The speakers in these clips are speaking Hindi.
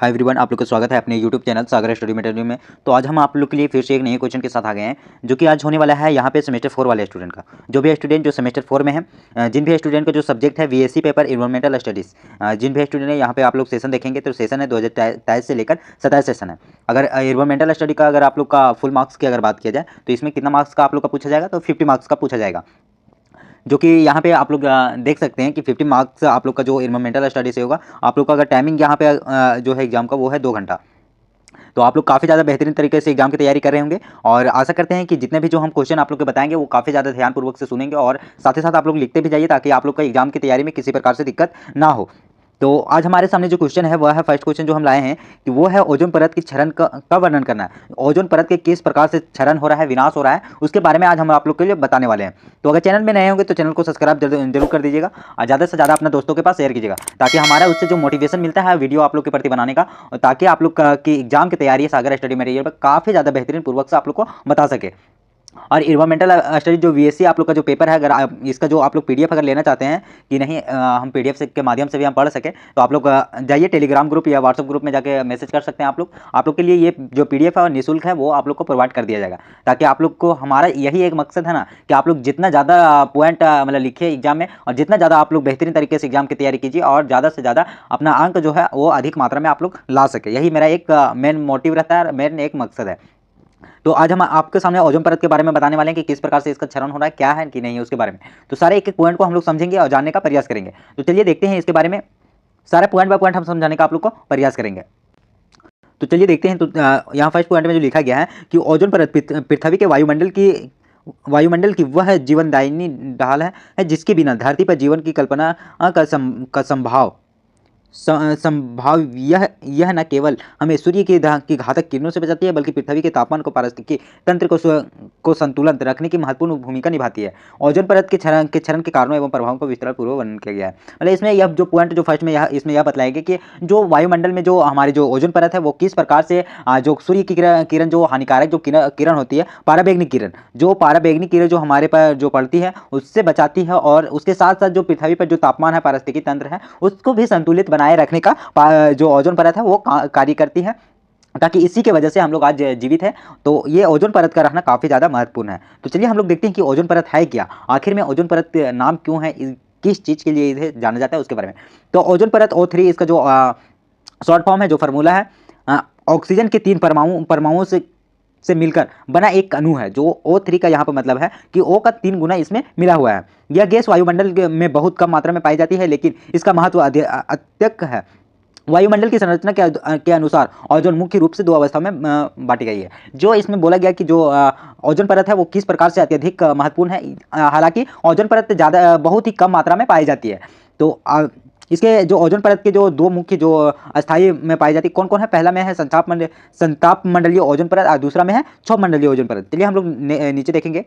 हाय एवरीवन, आप लोग का स्वागत है अपने यूट्यूब चैनल सागर स्टडी मटेरियल में। तो आज हम आप लोग के लिए फिर से एक नए क्वेश्चन के साथ आ गए हैं, जो कि आज होने वाला है यहाँ पे सेमेस्टर 4 वाले स्टूडेंट का। जो भी स्टूडेंट जो सेमेस्टर 4 में है, जिन भी स्टूडेंट का जो सब्जेक्ट है वीएससी पेपर इन्वायरमेंटल स्टडीज़, जिन भी स्टूडेंट है यहाँ पे आप लोग सेशन देखेंगे तो सेशन है 2023 से लेकर 27 सेशन है। अगर इन्वायरमेंटल स्टडी का अगर आप लोग का फुल मार्क्स की अगर बात किया जाए तो इसमें कितना मार्क्स का आप लोग का पूछा जाएगा, तो 50 मार्क्स का पूछा जाएगा। जो कि यहाँ पे आप लोग देख सकते हैं कि 50 मार्क्स आप लोग का जो इन्वायरमेंटल स्टडी से होगा। आप लोग का अगर टाइमिंग यहाँ पे जो है एग्जाम का वो है 2 घंटा। तो आप लोग काफ़ी ज़्यादा बेहतरीन तरीके से एग्जाम की तैयारी कर रहे होंगे और आशा करते हैं कि जितने भी जो हम क्वेश्चन आप लोग को बताएंगे वो काफ़ी ज़्यादा ध्यानपूर्वक से सुनेंगे और साथ ही साथ आप लोग लिखते भी जाइए, ताकि आप लोग का एग्जाम की तैयारी में किसी प्रकार से दिक्कत ना हो। तो आज हमारे सामने जो क्वेश्चन है वह है, फर्स्ट क्वेश्चन जो हम लाए हैं कि वो है ओजोन परत की क्षरण का वर्णन करना है। ओजोन परत के किस प्रकार से क्षरण हो रहा है, विनाश हो रहा है, उसके बारे में आज हम आप लोग के लिए बताने वाले हैं। तो अगर चैनल में नए होंगे तो चैनल को सब्सक्राइब जरूर कर दीजिएगा और ज़्यादा से ज़्यादा अपने दोस्तों के पास शेयर कीजिएगा, ताकि हमारा उससे जो मोटिवेशन मिलता है वीडियो आप लोग के प्रति बनाने का, ताकि आप लोग की एग्जाम की तैयारी सागर स्टडी मटेरियल पर काफ़ी ज़्यादा बेहतरीन पूर्वक से आप लोग को बता सके। और इन्वायरमेंटल स्टडी जो वीएससी आप लोग का जो पेपर है, अगर आप इसका जो आप लोग पीडीएफ अगर लेना चाहते हैं कि नहीं हम पीडीएफ से के माध्यम से भी हम पढ़ सके, तो आप लोग जाइए टेलीग्राम ग्रुप या व्हाट्सएप ग्रुप में जाके मैसेज कर सकते हैं। आप लोग के लिए ये जो पीडीएफ है और निःशुल्क है, वो आप लोग को प्रोवाइड कर दिया जाएगा, ताकि आप लोग को, हमारा यही एक मकसद है ना कि आप लोग जितना ज़्यादा पॉइंट मतलब लिखिए एग्जाम में और जितना ज़्यादा आप लोग बेहतरीन तरीके से एग्जाम की तैयारी कीजिए और ज़्यादा से ज़्यादा अपना अंक जो है वो अधिक मात्रा में आप लोग ला सके। यही मेरा एक मेन मोटिव रहता है, मेन एक मकसद है। तो आज हम आपके सामने ओजोन परत के बारे में बताने वाले हैं कि किस प्रकार से इसका क्षरण हो रहा है, क्या है कि नहीं है उसके बारे में। तो सारे एक एक पॉइंट को हम लोग समझेंगे और जानने का प्रयास करेंगे। तो चलिए देखते हैं इसके बारे में, सारे पॉइंट बाय पॉइंट हम समझाने का आप लोग को प्रयास करेंगे। तो चलिए देखते हैं। तो यहाँ फर्स्ट पॉइंट में जो लिखा गया है कि ओजोन परत पृथ्वी के वायुमंडल की वह जीवनदायिनी ढाल है जिसके बिना धरती पर जीवन की कल्पना का संभाव यह न केवल हमें सूर्य की घातक किरणों से बचाती है, बल्कि पृथ्वी के तापमान को पारिस्थितिकी तंत्र को संतुलन रखने की महत्वपूर्ण भूमिका निभाती है। ओजोन परत के क्षरण के कारणों एवं प्रभावों को विस्तार पूर्वक वर्णन किया गया है। मतलब इसमें यह जो पॉइंट जो फर्स्ट में इसमें यह बताया गया कि जो वायुमंडल में जो हमारी जो ओजोन परत है वो किस प्रकार से जो सूर्य की किरण जो हानिकारक जो किरण होती है, पाराबैंगनी किरण जो हमारे पर जो पड़ती है उससे बचाती है, और उसके साथ साथ जो पृथ्वी पर जो तापमान है, पारिस्थितिकी तंत्र है, उसको भी संतुलित बनाए रखने का जो ओजोन परत है वो कार्य करती है, ताकि इसी के वजह से हम लोग आज जीवित हैं। तो ये ओजोन परत का रहना काफ़ी ज़्यादा महत्वपूर्ण है। तो चलिए हम लोग देखते हैं कि ओजोन परत है क्या, आखिर में ओजोन परत नाम क्यों है, किस चीज़ के लिए इसे जाना जाता है उसके बारे में। तो ओजोन परत O3 इसका जो शॉर्ट फॉर्म है, जो फार्मूला है, ऑक्सीजन के 3 परमाणुओं से मिलकर बना एक अणु है। जो O3 का यहाँ पर मतलब है कि O का 3 गुना इसमें मिला हुआ है। यह गैस वायुमंडल में बहुत कम मात्रा में पाई जाती है, लेकिन इसका महत्व अत्यधिक है। वायुमंडल की संरचना के अनुसार ओजोन मुख्य रूप से 2 अवस्था में बांटी गई है। जो इसमें बोला गया कि जो ओजोन परत है वो किस प्रकार से अत्यधिक महत्वपूर्ण है, हालांकि ओजोन परत बहुत ही कम मात्रा में पाई जाती है। तो इसके जो ओजोन परत के जो 2 मुख्य जो अस्थायी में पाई जाती है, कौन कौन है? पहला में है संताप मंडलीय ओजोन परत और दूसरा में है क्षोभ मंडलीय ओजोन परत। चलिए हम लोग नीचे देखेंगे।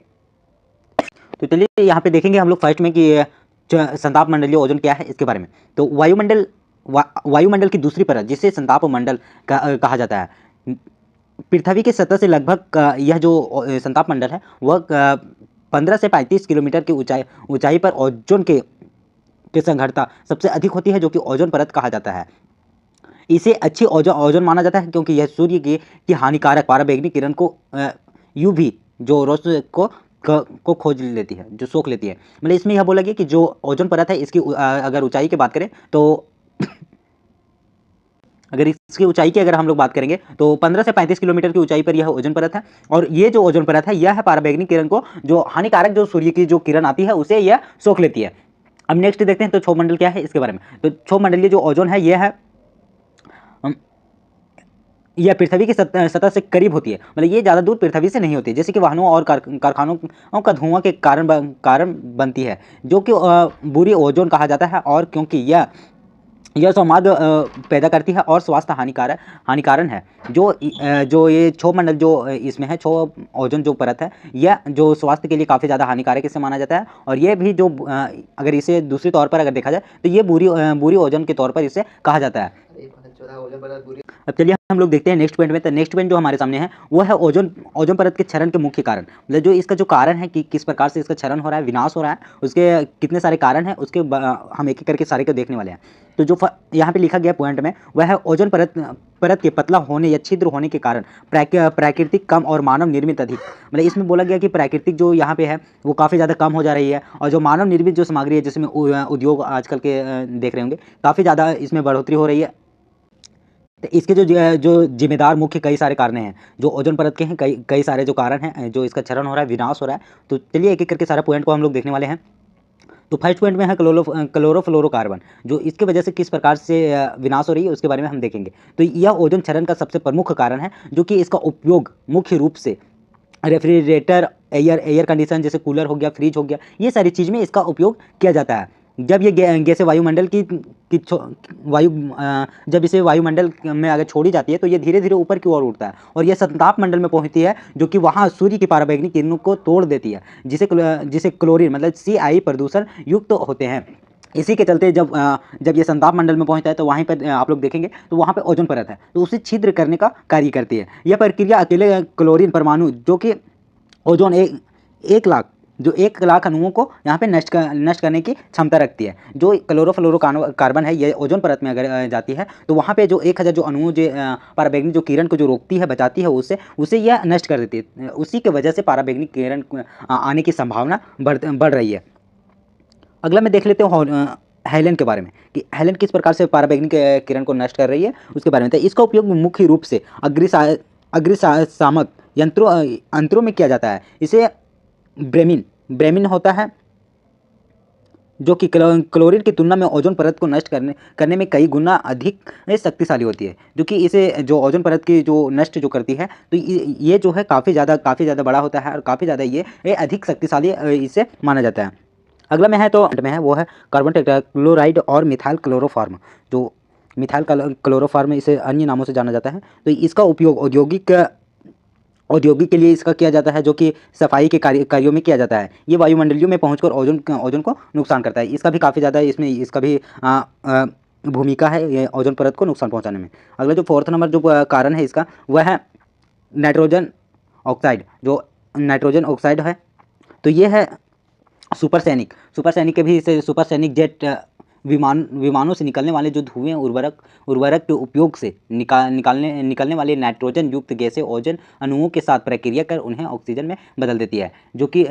तो चलिए यहाँ पे देखेंगे हम लोग फर्स्ट में कि संताप मंडलीय ओजोन क्या है इसके बारे में। तो वायुमंडल की दूसरी परत, जिसे संताप मंडल कहा जाता है, पृथ्वी के सतह से लगभग यह जो संताप मंडल है वह 15 से 35 किलोमीटर की ऊंचाई पर ओजोन की संघनता सबसे अधिक होती है, जो कि ओजोन परत कहा जाता है। इसे अच्छी ओजोन माना जाता है क्योंकि यह सूर्य की हानिकारक पाराबैंगनी किरण को यूवी जो रोशनी को खोज लेती है, जो सोख लेती है। मतलब इसमें यह बोला गया कि जो ओजोन परत है इसकी अगर ऊंचाई की बात करें तो अगर इसकी ऊंचाई की अगर हम लोग बात करेंगे तो 15 से 35 किलोमीटर की ऊंचाई पर यह ओजोन परत है, और ये जो ओजोन परत है यह पाराबैंगनी किरण को, जो हानिकारक जो सूर्य की जो किरण आती है, उसे यह सोख लेती है। अब नेक्स्ट देखते हैं तो क्षोभ मंडल क्या है इसके बारे में। तो क्षोभ मंडलीय जो ओजोन है यह पृथ्वी की सतह से करीब होती है। मतलब ये ज़्यादा दूर पृथ्वी से नहीं होती है, जैसे कि वाहनों और कारखानों का धुआं के कारण बनती है, जो कि बुरी ओजोन कहा जाता है, और क्योंकि यह संवाद पैदा करती है और स्वास्थ्य हानिकारक है। जो ये क्षोभ मंडल जो इसमें है, क्षोभ ओजोन जो परत है, यह जो स्वास्थ्य के लिए काफ़ी ज़्यादा हानिकारक इसे माना जाता है, और ये भी जो अगर इसे दूसरे तौर पर अगर देखा जाए तो ये बुरी ओजोन के तौर पर इसे कहा जाता है। अब चलिए हम लोग देखते हैं नेक्स्ट पॉइंट में। तो नेक्स्ट पॉइंट जो हमारे सामने है वो है ओजोन ओजोन परत के क्षरण के मुख्य कारण। मतलब जो इसका जो कारण है कि किस प्रकार से इसका क्षरण हो रहा है, विनाश हो रहा है, उसके कितने सारे कारण हैं, उसके हम एक एक करके सारे को देखने वाले हैं। तो जो यहाँ पे लिखा गया पॉइंट में वह है ओजोन परत परत के पतला होने या छिद्र होने के कारण प्राकृतिक कम और मानव निर्मित अधिक। मतलब इसमें बोला गया कि प्राकृतिक जो यहाँ पे है वो काफ़ी ज़्यादा कम हो जा रही है, और जो मानव निर्मित जो सामग्री है जिसमें उद्योग आजकल के देख रहे होंगे काफ़ी ज़्यादा इसमें बढ़ोतरी हो रही है। तो इसके जो जिम्मेदार मुख्य कई सारे कारण हैं जो ओजोन परत के हैं, कई सारे जो कारण हैं जो इसका क्षरण हो रहा है, विनाश हो रहा है। तो चलिए एक एक करके सारा पॉइंट को हम लोग देखने वाले हैं। तो फर्स्ट पॉइंट में है क्लोरोफ्लोरोकार्बन, जो इसके वजह से किस प्रकार से विनाश हो रही है उसके बारे में हम देखेंगे। तो यह ओजोन क्षरण का सबसे प्रमुख कारण है, जो कि इसका उपयोग मुख्य रूप से रेफ्रिजरेटर, एयर कंडीशन जैसे कूलर हो गया, फ्रिज हो गया, ये सारी चीज़ में इसका उपयोग किया जाता है। जब ये गैसें वायुमंडल की जब इसे वायुमंडल में अगर छोड़ी जाती है तो ये धीरे धीरे ऊपर की ओर उठता है और ये संताप मंडल में पहुंचती है, जो कि वहाँ सूर्य की पराबैंगनी किरणों को तोड़ देती है, जिसे क्लोरीन मतलब CI प्रदूषण युक्त होते हैं। इसी के चलते जब ये संताप मंडल में पहुंचता है तो वहीं पर आप लोग देखेंगे तो वहाँ पे ओजोन परत है, तो उसे छिद्र करने का कार्य करती है। यह प्रक्रिया अकेले क्लोरीन परमाणु जो कि ओजोन एक लाख जो 1 लाख अणुओं को यहाँ पे नष्ट करने की क्षमता रखती है। जो क्लोरोफ्लोरोकार्बन है ये ओजोन परत में अगर जाती है तो वहाँ पे जो 1000 जो अणुओं जो पराबैंगनी जो किरण को जो रोकती है, बचाती है, उसे यह नष्ट कर देती है। उसी की वजह से पराबैंगनी किरण आने की संभावना बढ़ रही है। अगला मैं देख लेते हैं हेलन के बारे में कि हेलन किस प्रकार से पराबैंगनी किरण को नष्ट कर रही है उसके बारे में। तो इसका उपयोग मुख्य रूप से अग्निशामक यंत्रों में किया जाता है। इसे ब्रेमिन होता है, जो कि क्लोरीन की तुलना में ओजोन परत को नष्ट करने में कई गुना अधिक शक्तिशाली होती है, जो कि इसे जो ओजोन परत की जो नष्ट जो करती है तो ये जो है काफ़ी ज़्यादा बड़ा होता है और काफ़ी ज़्यादा ये अधिक शक्तिशाली इसे माना जाता है। अगला में है वो है कार्बन टेट्राक्लोराइड और मिथाइल क्लोरोफॉर्म। जो मिथाइल क्लोरोफॉर्म इसे अन्य नामों से जाना जाता है। तो इसका उपयोग औद्योगिक के लिए इसका किया जाता है, जो कि सफाई के कार्यों में किया जाता है। ये वायुमंडलियों में पहुंचकर ओजोन को नुकसान करता है। इसका भी काफ़ी ज़्यादा इसका भी भूमिका है ये ओजोन परत को नुकसान पहुंचाने में। अगला जो 4th नंबर जो कारण है इसका वह है नाइट्रोजन ऑक्साइड। जो नाइट्रोजन ऑक्साइड है तो ये है सुपरसैनिक के भी इसे सुपरसैनिक जेट विमानों से निकलने वाले जो धुएं उर्वरक के उपयोग से निकलने वाले नाइट्रोजन युक्त गैसें ओजोन अणुओं के साथ प्रक्रिया कर उन्हें ऑक्सीजन में बदल देती है। जो कि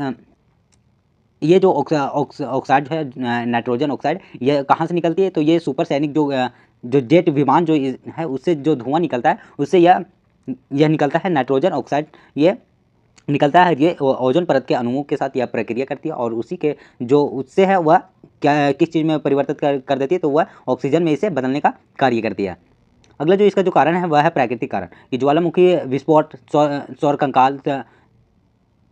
ये जो ऑक्साइड है नाइट्रोजन ऑक्साइड ये कहाँ से निकलती है, तो ये सुपरसैनिक जो जेट विमान जो है उससे जो धुआं निकलता है उससे यह निकलता है नाइट्रोजन ऑक्साइड, ये निकलता है। ये ओजोन परत के अणुओं के साथ यह प्रक्रिया करती है और उसी के जो उससे है वह किस चीज़ में परिवर्तित कर देती है, तो वह ऑक्सीजन में इसे बदलने का कार्य करती है। अगला जो इसका जो कारण है वह है प्राकृतिक कारण कि ज्वालामुखी विस्फोट, सौर कंकाल,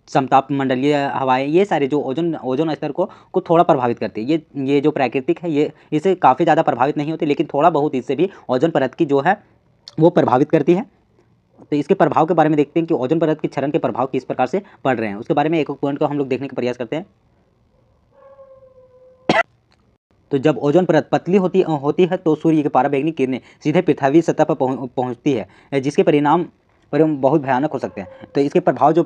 समताप मंडलीय हवाएं, ये सारे जो ओजोन स्तर को थोड़ा प्रभावित करती है। ये जो प्राकृतिक है ये इसे काफ़ी ज़्यादा प्रभावित नहीं होती, लेकिन थोड़ा बहुत इससे भी ओजोन परत की जो है वो प्रभावित करती है। तो इसके प्रभाव के बारे में देखते हैं कि ओजोन परत के क्षरण के प्रभाव किस प्रकार से पड़ रहे हैं। उसके बारे में एक पॉइंट को हम लोग देखने का प्रयास करते हैं। तो जब ओजोन परत पतली होती है तो सूर्य की पराबैंगनी किरणें सीधे पृथ्वी सतह पर पहुंचती है, जिसके परिणाम बहुत भयानक हो सकते हैं। तो इसके प्रभाव जो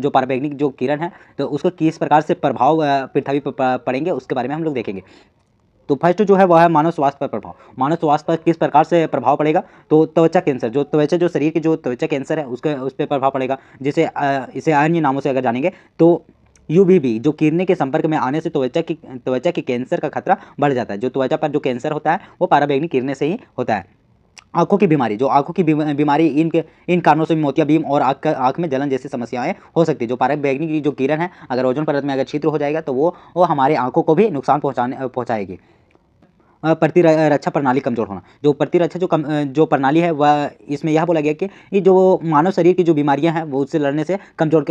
पराबैंगनी जो किरण है तो उसको किस प्रकार से प्रभाव पृथ्वी पर पड़ेंगे उसके बारे में हम लोग देखेंगे। तो फर्स्ट जो है वह है मानव स्वास्थ्य पर प्रभाव। मानव स्वास्थ्य पर किस प्रकार से प्रभाव पड़ेगा, तो त्वचा कैंसर, जो शरीर की जो त्वचा कैंसर है उस पर प्रभाव पड़ेगा। जिसे इसे अन्य नामों से अगर जानेंगे तो UVB जो किरणें के संपर्क में आने से त्वचा की कैंसर का खतरा बढ़ जाता है। जो त्वचा पर जो कैंसर होता है वो पराबैंगनी किरणें से ही होता है। आँखों की बीमारी, जो आँखों की बीमारी इन कारणों से मोतियाबिंद और आँख में जलन जैसी समस्याएं हो सकती है। जो पराबैंगनी की जो किरण है अगर ओजोन परत में अगर छिद्र हो जाएगा तो वो हमारे आँखों को भी नुकसान पहुँचाएगी। प्रतिरक्षा प्रणाली कमजोर होना, जो प्रतिरक्षा जो प्रणाली है वह इसमें यह बोला गया कि ये जो मानव शरीर की जो बीमारियां हैं वो उससे लड़ने से कमजोर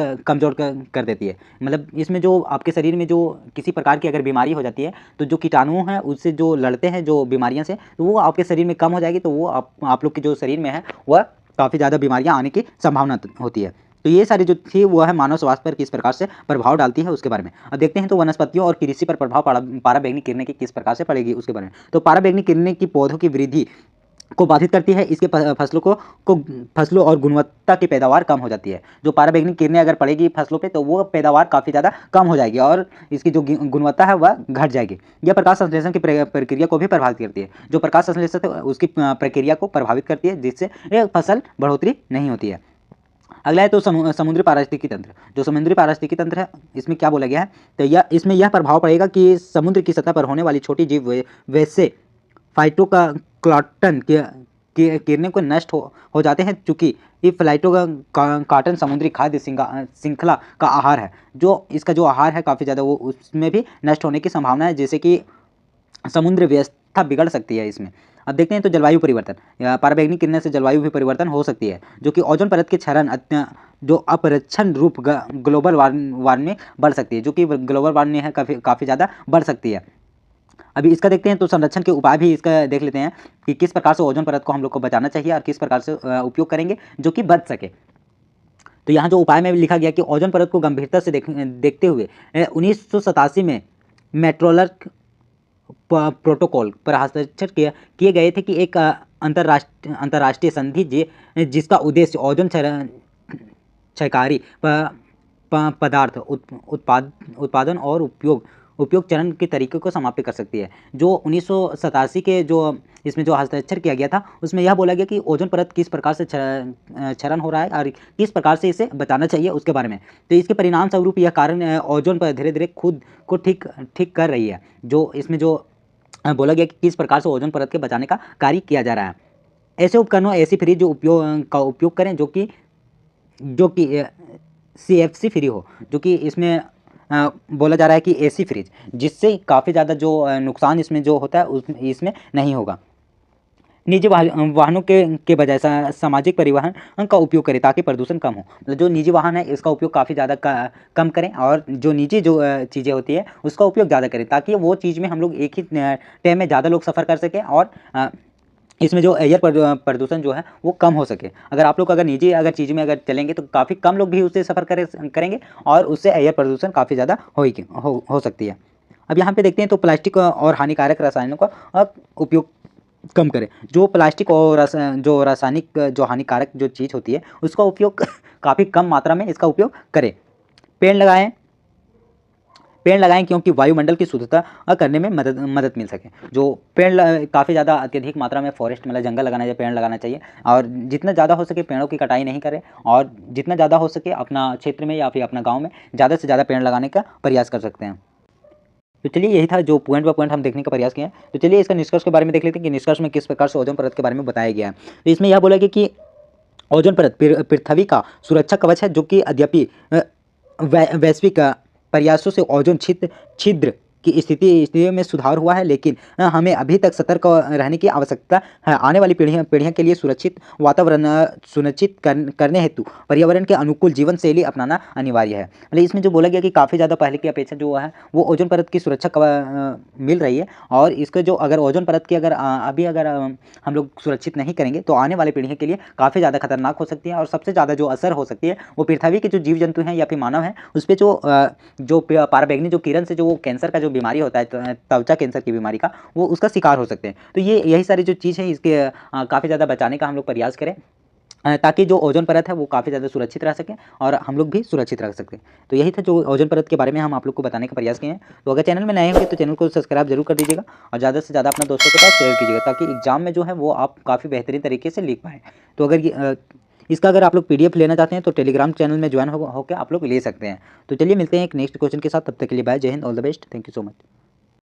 कर देती है। मतलब इसमें जो आपके शरीर में जो किसी प्रकार की अगर बीमारी हो जाती है तो जो कीटाणु हैं उससे जो लड़ते हैं जो बीमारियां से, तो वो आपके शरीर में कम हो जाएगी, तो वो आप लोग के जो शरीर में है वह काफ़ी ज़्यादा बीमारियाँ आने की संभावना होती है। तो ये सारी जो थी वो है मानव स्वास्थ्य पर किस प्रकार से प्रभाव डालती है उसके बारे में। अब देखते हैं तो वनस्पतियों और कृषि पर प्रभाव पराबैंगनी किरणें की किस प्रकार से पड़ेगी उसके बारे में। तो पराबैंगनी किरणें की पौधों की वृद्धि को बाधित करती है। इसके फसलों और गुणवत्ता की पैदावार कम हो जाती है। जो पराबैंगनी किरणें अगर पड़ेगी फसलों पे तो वो पैदावार काफ़ी ज़्यादा कम हो जाएगी और इसकी जो गुणवत्ता है वह घट जाएगी। यह प्रकाश संश्लेषण की प्रक्रिया को भी प्रभावित करती है। जो प्रकाश संश्लेषण है उसकी प्रक्रिया को प्रभावित करती है, जिससे फसल बढ़ोतरी नहीं होती है। अगला है तो समुद्री पारिस्थितिकी तंत्र। जो समुद्री पारिस्थितिकी तंत्र है इसमें क्या बोला गया है, तो इसमें यह प्रभाव पड़ेगा कि समुद्र की सतह पर होने वाली छोटी जीव वैसे फाइटोप्लैंक्टन के किरणें को नष्ट हो जाते हैं, चूँकि ये फाइटोप्लैंक्टन समुद्री खाद्य श्रृंखला का आहार है। जो इसका जो आहार है काफ़ी ज़्यादा वो उसमें भी नष्ट होने की संभावना है, जैसे कि समुद्र व्यवस्था बिगड़ सकती है इसमें। अब देखते हैं तो जलवायु परिवर्तन। पराबैंगनी किरणें से जलवायु भी परिवर्तन हो सकती है, जो कि ओजोन परत के क्षरण जो अपरक्षण रूप ग्लोबल वार्मिंग बढ़ सकती है, जो कि ग्लोबल वार्मिंग है काफ़ी ज़्यादा बढ़ सकती है। अभी इसका देखते हैं तो संरक्षण के उपाय भी इसका देख लेते हैं कि किस प्रकार से ओजोन परत को हम लोग को बचाना चाहिए और किस प्रकार से उपयोग करेंगे जो कि बच सके। तो यहाँ जो उपाय में भी लिखा गया कि ओजोन परत को गंभीरता से देखते हुए 1987 में मेट्रोलर्क प्रोटोकॉल पर हस्ताक्षर किए गए थे कि एक अंतर्राष्ट्रीय संधि जिसका उद्देश्य ओजोन क्षयकारी पदार्थ उत्पादन और उपयोग चरण के तरीके को समाप्त कर सकती है। जो 1987 के जो इसमें जो हस्ताक्षर किया गया था उसमें यह बोला गया कि ओजोन परत किस प्रकार से क्षरण हो रहा है और किस प्रकार से इसे बचाना चाहिए उसके बारे में। तो इसके परिणाम स्वरूप यह कारण ओजोन पर धीरे धीरे खुद को ठीक कर रही है। जो इसमें जो बोला गया कि किस प्रकार से ओजोन परत के बचाने का कार्य किया जा रहा है। ऐसे उपकरणों ऐसी फ्रिज जो उपयोग करें जो कि CFC फ्री हो, जो कि इसमें बोला जा रहा है कि AC फ्रिज, जिससे काफ़ी ज़्यादा जो नुकसान इसमें जो होता है इसमें नहीं होगा। निजी वाहनों के बजाय सामाजिक परिवहन का उपयोग करें ताकि प्रदूषण कम हो। मतलब जो निजी वाहन है इसका उपयोग काफ़ी ज़्यादा कम करें और जो निजी जो चीज़ें होती है उसका उपयोग ज़्यादा करें, ताकि वो चीज़ में हम लोग एक ही टाइम में ज़्यादा लोग सफ़र कर सकें और इसमें जो एयर प्रदूषण जो है वो कम हो सके। अगर निजी चीज़ में अगर चलेंगे तो काफ़ी कम लोग भी उससे सफ़र करेंगे और उससे एयर प्रदूषण काफ़ी ज़्यादा हो सकती है। अब यहाँ पे देखते हैं तो प्लास्टिक और हानिकारक रसायनों का उपयोग कम करें। जो प्लास्टिक और जो रासायनिक जो हानिकारक जो चीज़ होती है उसका उपयोग काफ़ी कम मात्रा में इसका उपयोग करें। पेड़ लगाएं क्योंकि वायुमंडल की शुद्धता करने में मदद मिल सके। जो पेड़ काफ़ी ज़्यादा अत्यधिक मात्रा में फॉरेस्ट मतलब जंगल लगाना चाहिए, पेड़ लगाना चाहिए और जितना ज़्यादा हो सके पेड़ों की कटाई नहीं करें और जितना ज़्यादा हो सके अपना क्षेत्र में या फिर अपना गाँव में ज़्यादा से ज़्यादा पेड़ लगाने का प्रयास कर सकते हैं। तो चलिए यही था जो पॉइंट बाय पॉइंट हम देखने का प्रयास किए हैं। तो चलिए इसका निष्कर्ष के बारे में देख लेते हैं कि निष्कर्ष में किस प्रकार से ओजोन परत के बारे में बताया गया है। तो इसमें यह बोला गया कि ओजोन परत पृथ्वी का सुरक्षा कवच है, जो कि यद्यपि वैश्विक प्रयासों से ओजोन छिद्र की स्थिति में सुधार हुआ है, लेकिन हमें अभी तक सतर्क रहने की आवश्यकता है। आने वाली पीढ़ियां के लिए सुरक्षित वातावरण सुनिश्चित करने हेतु पर्यावरण के अनुकूल जीवन शैली अपनाना अनिवार्य है। मतलब इसमें जो बोला गया कि काफ़ी ज़्यादा पहले की अपेक्षा जो है वो ओजोन परत की सुरक्षा मिल रही है और इसका जो अगर ओजोन परत की अभी हम लोग सुरक्षित नहीं करेंगे तो आने वाली पीढ़ियों के लिए काफ़ी ज़्यादा खतरनाक हो सकती है और सबसे ज़्यादा जो असर हो सकती है वो पृथ्वी के जो जीव जंतु हैं या फिर मानव हैं उस पर जो पराबैंगनी जो किरण से जो कैंसर का जो बीमारी होता है त्वचा कैंसर की बीमारी का, वो उसका शिकार हो सकते हैं। तो यही सारी जो चीज़ है इसके काफ़ी ज़्यादा बचाने का हम लोग प्रयास करें ताकि जो ओजोन परत है वो काफ़ी ज़्यादा सुरक्षित रह सके और हम लोग भी सुरक्षित रह सकते हैं। तो यही था जो ओजोन परत के बारे में हम आप लोग को बताने का प्रयास किए हैं। तो अगर चैनल में नए होंगे तो चैनल को सब्सक्राइब जरूर कर दीजिएगा और ज़्यादा से ज़्यादा अपने दोस्तों के पास शेयर कीजिएगा ताकि एग्जाम में जो है वो आप काफ़ी बेहतरीन तरीके से लिख पाएँ। तो इसका अगर आप लोग PDF लेना चाहते हैं तो टेलीग्राम चैनल में ज्वाइन होकर आप लोग ले सकते हैं। तो चलिए मिलते हैं एक नेक्स्ट क्वेश्चन के साथ, तब तक के लिए बाय, जय Hind, all the best, thank you so much.